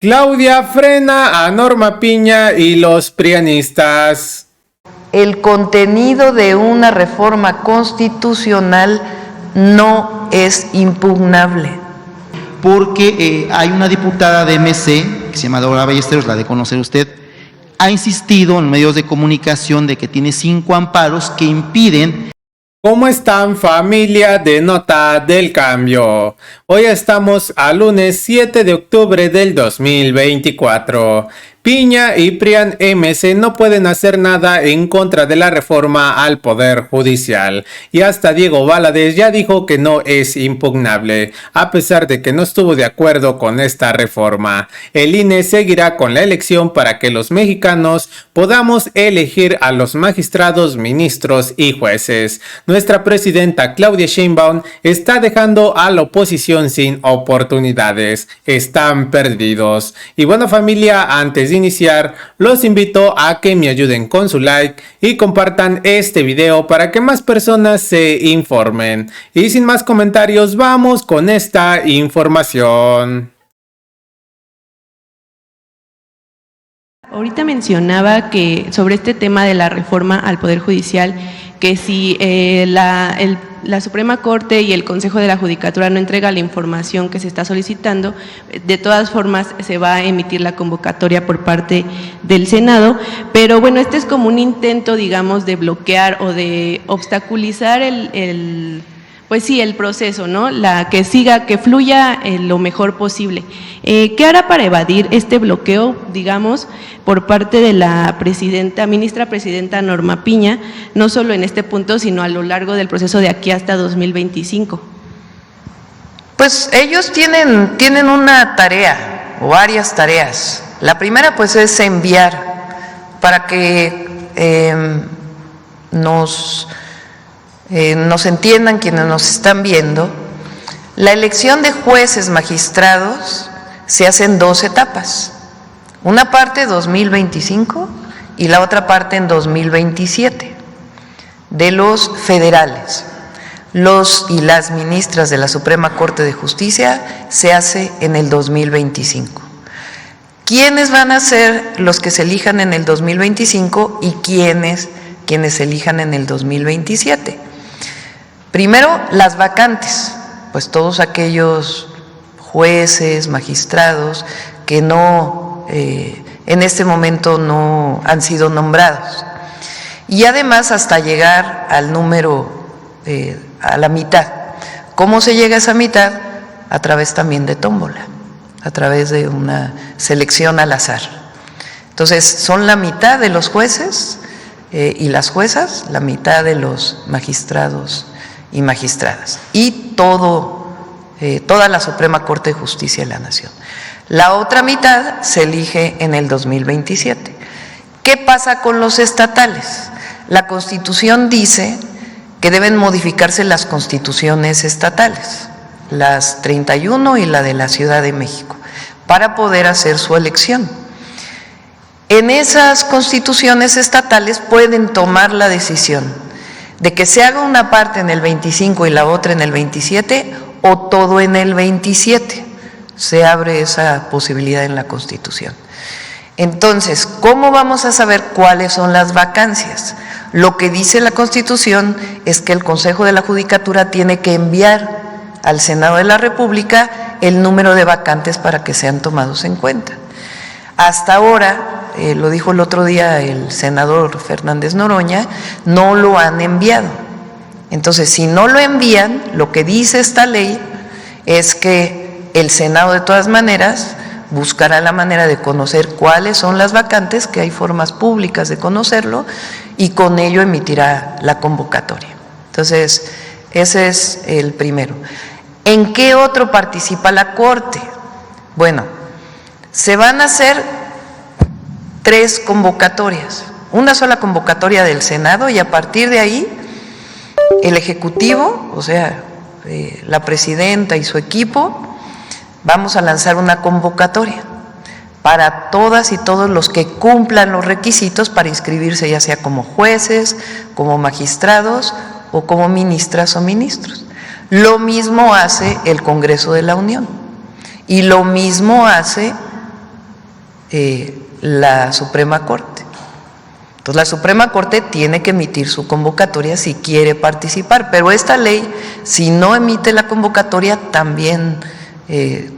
Claudia frena a Norma Piña y los prianistas. El contenido de una reforma constitucional no es impugnable. Porque hay una diputada de MC, que se llama Dora Ballesteros, la de conocer usted, ha insistido en medios de comunicación de que tiene 5 amparos que impiden. ¿Cómo están, familia de Nota del Cambio? Hoy estamos a lunes 7 de octubre del 2024. Piña y Prian MC no pueden hacer nada en contra de la reforma al Poder Judicial. Y hasta Diego Valadez ya dijo que no es impugnable, a pesar de que no estuvo de acuerdo con esta reforma. El INE seguirá con la elección para que los mexicanos podamos elegir a los magistrados, ministros y jueces. Nuestra presidenta Claudia Sheinbaum está dejando a la oposición sin oportunidades. Están perdidos. Y bueno, familia, antes de iniciar, los invito a que me ayuden con su like y compartan este video para que más personas se informen. Y sin más comentarios, vamos con esta información. Ahorita mencionaba que sobre este tema de la reforma al Poder Judicial, que si la Suprema Corte y el Consejo de la Judicatura no entrega la información que se está solicitando, de todas formas se va a emitir la convocatoria por parte del Senado, pero bueno, este es como un intento, digamos, de bloquear o de obstaculizar pues sí, el proceso, ¿no? Que fluya lo mejor posible. ¿Qué hará para evadir este bloqueo, digamos, por parte de la ministra presidenta Norma Piña, no solo en este punto, sino a lo largo del proceso de aquí hasta 2025? Pues ellos tienen una tarea o varias tareas. La primera pues es enviar para que nos entiendan quienes nos están viendo. La elección de jueces magistrados se hace en 2 etapas, una parte 2025 y la otra parte en 2027, de los federales. Los y las ministras de la Suprema Corte de Justicia se hace en el 2025. ¿Quiénes van a ser los que se elijan en el 2025 y quienes se elijan en el 2027? Primero, las vacantes, pues todos aquellos jueces, magistrados que en este momento no han sido nombrados. Y además hasta llegar al número, a la mitad. ¿Cómo se llega a esa mitad? A través también de tómbola, a través de una selección al azar. Entonces, son la mitad de los jueces y las juezas, la mitad de los magistrados y magistradas, y toda la Suprema Corte de Justicia de la Nación. La otra mitad se elige en el 2027. ¿Qué pasa con los estatales? La Constitución dice que deben modificarse las constituciones estatales, las 31 y la de la Ciudad de México, para poder hacer su elección. En esas constituciones estatales pueden tomar la decisión de que se haga una parte en el 25 y la otra en el 27 o todo en el 27. Se abre esa posibilidad en la Constitución. Entonces, ¿cómo vamos a saber cuáles son las vacancias? Lo que dice la Constitución es que el Consejo de la Judicatura tiene que enviar al Senado de la República el número de vacantes para que sean tomados en cuenta. Hasta ahora, lo dijo el otro día el senador Fernández Noroña, no lo han enviado. Entonces, si no lo envían, lo que dice esta ley es que el Senado de todas maneras buscará la manera de conocer cuáles son las vacantes, que hay formas públicas de conocerlo, y con ello emitirá la convocatoria. Entonces, ese es el primero. ¿En qué otro participa la Corte? Bueno, se van a hacer 3 convocatorias, una sola convocatoria del Senado, y a partir de ahí el Ejecutivo, o sea, la presidenta y su equipo, vamos a lanzar una convocatoria para todas y todos los que cumplan los requisitos para inscribirse, ya sea como jueces, como magistrados o como ministras o ministros. Lo mismo hace el Congreso de la Unión y lo mismo hace la Suprema Corte. Entonces la Suprema Corte tiene que emitir su convocatoria si quiere participar, pero esta ley, si no emite la convocatoria, también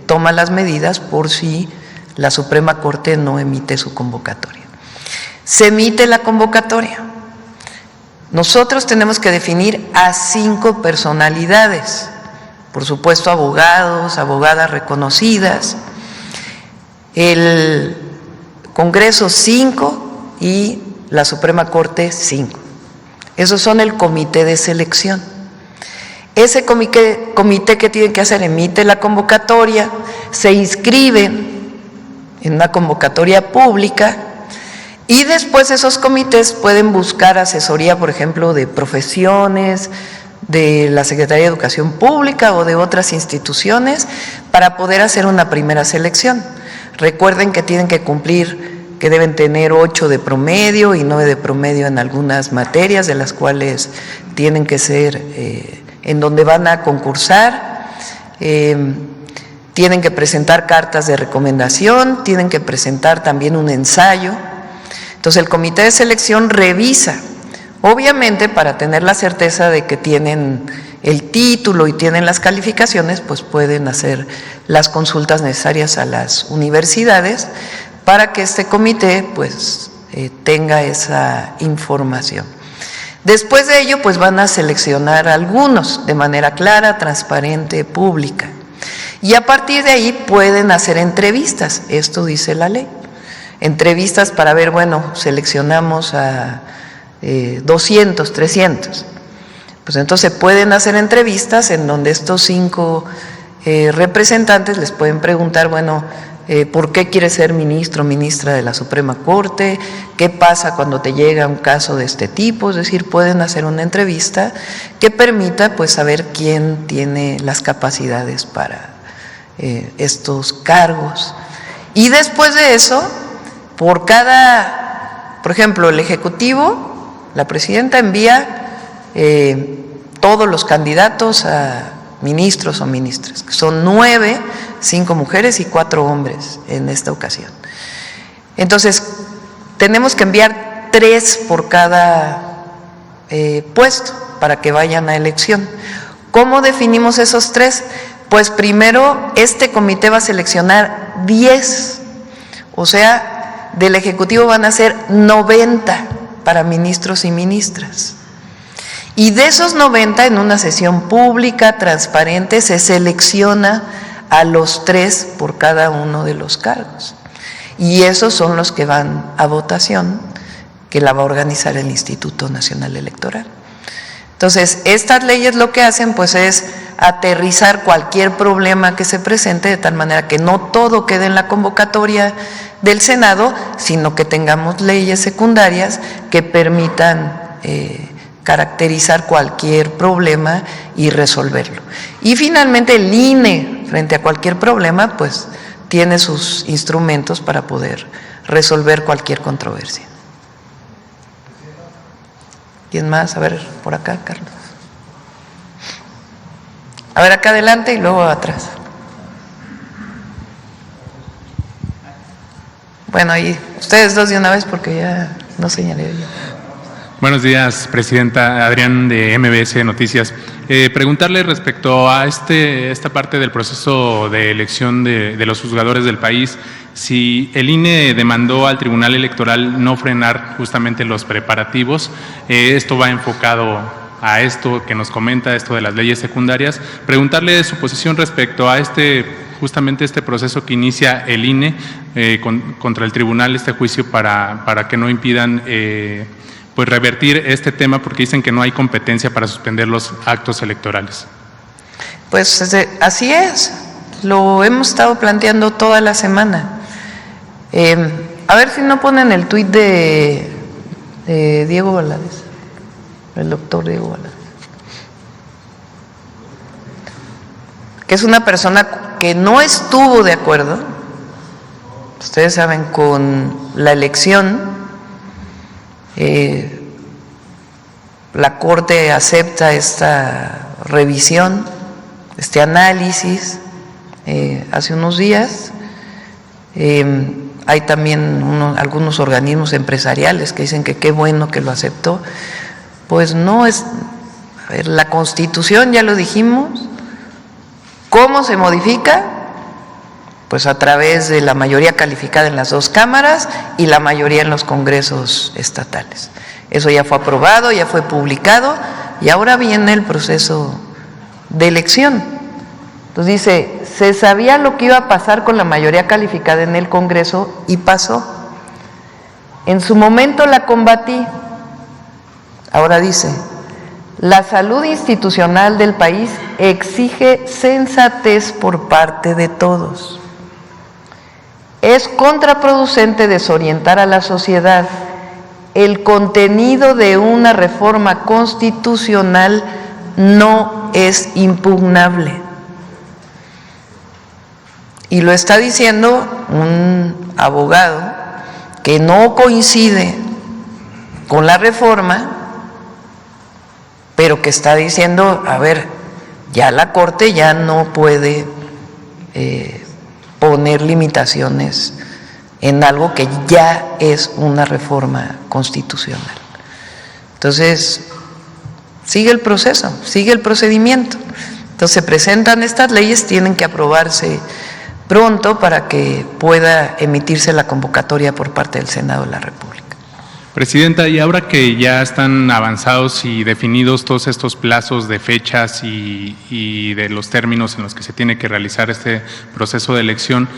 toma las medidas por si la Suprema Corte no emite su convocatoria. Se emite la convocatoria. Nosotros tenemos que definir a 5 personalidades, por supuesto abogados, abogadas reconocidas, el Congreso 5 y la Suprema Corte 5. Esos son el comité de selección. Ese comité ¿qué tiene que hacer? Emite la convocatoria, se inscribe en una convocatoria pública y después esos comités pueden buscar asesoría, por ejemplo, de profesiones, de la Secretaría de Educación Pública o de otras instituciones para poder hacer una primera selección. Recuerden que tienen que cumplir, que deben tener 8 de promedio y 9 de promedio en algunas materias, de las cuales tienen que ser en donde van a concursar. Tienen que presentar cartas de recomendación, tienen que presentar también un ensayo. Entonces el comité de selección revisa, obviamente para tener la certeza de que tienen el título y tienen las calificaciones, pues pueden hacer las consultas necesarias a las universidades para que este comité pues tenga esa información. Después de ello pues van a seleccionar algunos de manera clara, transparente, pública. Y a partir de ahí pueden hacer entrevistas, esto dice la ley. Entrevistas para ver, bueno, seleccionamos a 200, 300. Pues entonces pueden hacer entrevistas en donde estos 5 representantes les pueden preguntar, bueno, ¿por qué quieres ser ministro o ministra de la Suprema Corte? ¿Qué pasa cuando te llega un caso de este tipo? Es decir, pueden hacer una entrevista que permita pues saber quién tiene las capacidades para estos cargos. Y después de eso, por ejemplo, el Ejecutivo, la Presidenta envía todos los candidatos a ministros o ministras, que son 9, 5 mujeres y 4 hombres en esta ocasión. Entonces, tenemos que enviar 3 por cada puesto para que vayan a elección. ¿Cómo definimos esos 3? Pues primero, este comité va a seleccionar 10, o sea, del Ejecutivo van a ser 90 para ministros y ministras. Y de esos 90, en una sesión pública, transparente, se selecciona a los 3 por cada uno de los cargos. Y esos son los que van a votación, que la va a organizar el Instituto Nacional Electoral. Entonces, estas leyes lo que hacen pues es aterrizar cualquier problema que se presente de tal manera que no todo quede en la convocatoria del Senado, sino que tengamos leyes secundarias que permitan caracterizar cualquier problema y resolverlo. Y finalmente el INE, frente a cualquier problema, pues tiene sus instrumentos para poder resolver cualquier controversia. ¿Quién más? A ver, por acá, Carlos. A ver, acá adelante y luego atrás. Bueno, ahí, ustedes dos de una vez porque ya no señalé yo. Buenos días, Presidenta. Adrián de MBS Noticias. Preguntarle respecto a esta parte del proceso de elección de los juzgadores del país, si el INE demandó al Tribunal Electoral no frenar justamente los preparativos. Esto va enfocado a esto que nos comenta, esto de las leyes secundarias. Preguntarle su posición respecto a justamente este proceso que inicia el INE contra el Tribunal, este juicio para que no impidan pues revertir este tema, porque dicen que no hay competencia para suspender los actos electorales. Pues así es, lo hemos estado planteando toda la semana. A ver si no ponen el tuit de Diego Valadez, el doctor Diego Valadez, que es una persona que no estuvo de acuerdo, ustedes saben, con la elección. La Corte acepta esta revisión, este análisis hace unos días. hay también algunos organismos empresariales que dicen que qué bueno que lo aceptó. Pues no es, a ver, la Constitución, ya lo dijimos, ¿cómo se modifica? Pues a través de la mayoría calificada en las dos cámaras y la mayoría en los congresos estatales. Eso ya fue aprobado, ya fue publicado y ahora viene el proceso de elección. Entonces dice, se sabía lo que iba a pasar con la mayoría calificada en el Congreso y pasó. En su momento la combatí. Ahora dice, la salud institucional del país exige sensatez por parte de todos. Es contraproducente desorientar a la sociedad. El contenido de una reforma constitucional no es impugnable. Y lo está diciendo un abogado que no coincide con la reforma, pero que está diciendo, a ver, ya la Corte ya no puede poner limitaciones en algo que ya es una reforma constitucional. Entonces, sigue el proceso, sigue el procedimiento. Entonces, se presentan estas leyes, tienen que aprobarse pronto para que pueda emitirse la convocatoria por parte del Senado de la República. Presidenta, y ahora que ya están avanzados y definidos todos estos plazos de fechas y de los términos en los que se tiene que realizar este proceso de elección,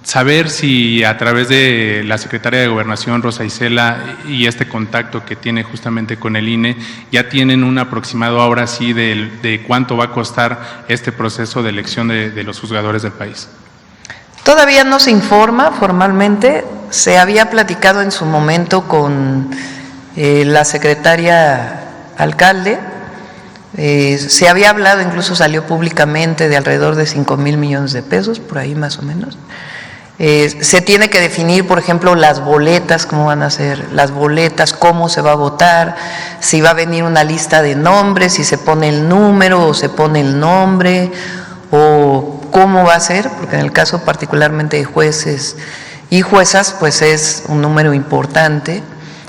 saber si a través de la secretaria de Gobernación, Rosa Isela, y este contacto que tiene justamente con el INE, ya tienen un aproximado ahora sí de cuánto va a costar este proceso de elección de los juzgadores del país. Todavía no se informa formalmente, se había platicado en su momento con la secretaria alcalde, se había hablado, incluso salió públicamente, de alrededor de 5,000 millones de pesos, por ahí más o menos. Se tiene que definir, por ejemplo, las boletas, cómo van a ser las boletas, cómo se va a votar, si va a venir una lista de nombres, si se pone el número o se pone el nombre, o cómo va a ser, porque en el caso particularmente de jueces y juezas, pues es un número importante.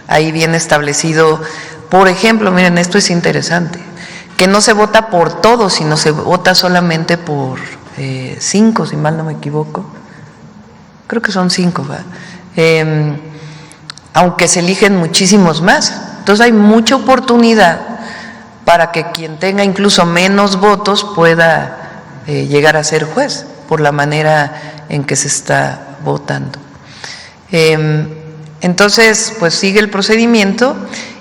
Ahí viene establecido, por ejemplo, miren, esto es interesante, que no se vota por todos, sino se vota solamente por 5, si mal no me equivoco. Creo que son 5, ¿verdad? Aunque se eligen muchísimos más. Entonces hay mucha oportunidad para que quien tenga incluso menos votos pueda llegar a ser juez, por la manera en que se está votando. Entonces, pues sigue el procedimiento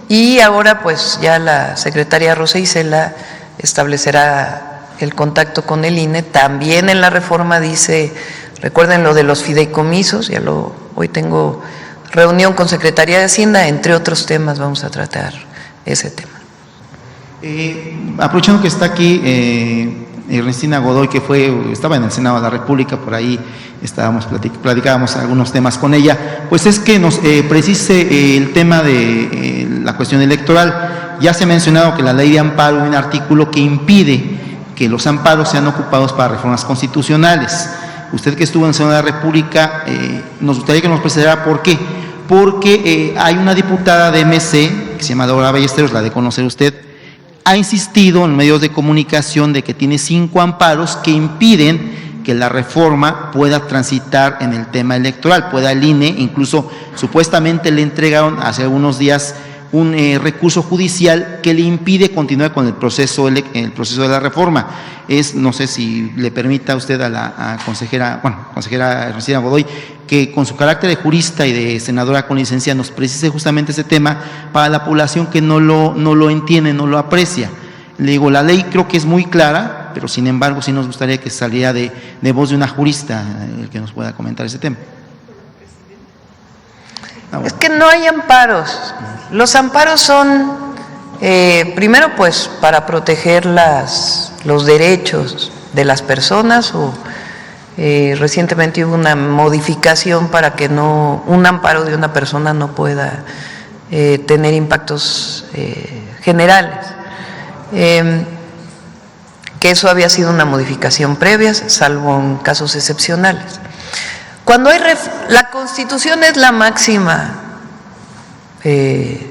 y ahora pues ya la secretaria Rosa Isela establecerá el contacto con el INE. También en la reforma dice, recuerden lo de los fideicomisos, hoy tengo reunión con Secretaría de Hacienda, entre otros temas vamos a tratar ese tema. Aprovechando que está aquí Ernestina Godoy, que estaba en el Senado de la República, por ahí platicábamos algunos temas con ella, pues es que nos precise el tema de la cuestión electoral. Ya se ha mencionado que la ley de amparo hay un artículo que impide que los amparos sean ocupados para reformas constitucionales. Usted que estuvo en el Senado de la República, nos gustaría que nos precisara por qué. Porque hay una diputada de MC, que se llama Dora Ballesteros, la de conocer usted, ha insistido en medios de comunicación de que tiene 5 amparos que impiden que la reforma pueda transitar en el tema electoral, pueda el INE, incluso supuestamente le entregaron hace algunos días un recurso judicial que le impide continuar con el proceso de la reforma. No sé si le permita a usted a la consejera Ernestina Godoy, que con su carácter de jurista y de senadora con licencia nos precise justamente ese tema para la población que no lo entiende, no lo aprecia. Le digo, la ley creo que es muy clara, pero sin embargo sí nos gustaría que saliera de voz de una jurista el que nos pueda comentar ese tema. Es que no hay amparos. Los amparos son, primero pues, para proteger los derechos de las personas, o recientemente hubo una modificación para que un amparo de una persona no pueda tener impactos generales. Que eso había sido una modificación previa, salvo en casos excepcionales. Cuando hay la Constitución es la máxima de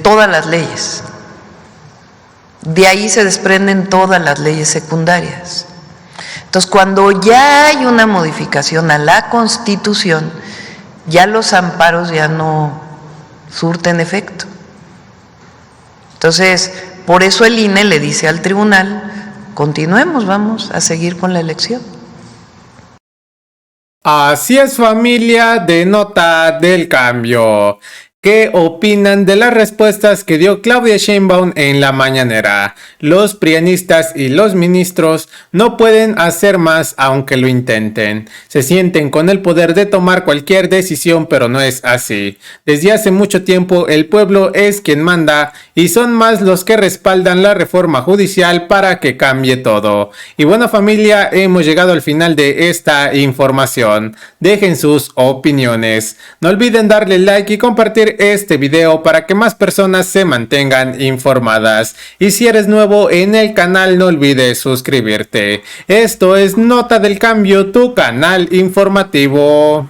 todas las leyes. De ahí se desprenden todas las leyes secundarias. Entonces, cuando ya hay una modificación a la Constitución, ya los amparos ya no surten efecto. Entonces, por eso el INE le dice al tribunal, continuemos, vamos a seguir con la elección. Así es, familia de Nota del Cambio. ¿Qué opinan de las respuestas que dio Claudia Sheinbaum en la mañanera? Los prianistas y los ministros no pueden hacer más aunque lo intenten. Se sienten con el poder de tomar cualquier decisión, pero no es así. Desde hace mucho tiempo el pueblo es quien manda y son más los que respaldan la reforma judicial para que cambie todo. Y bueno, familia, hemos llegado al final de esta información. Dejen sus opiniones. No olviden darle like y compartir este video para que más personas se mantengan informadas. Y si eres nuevo en el canal, no olvides suscribirte. Esto es Nota del Cambio, tu canal informativo.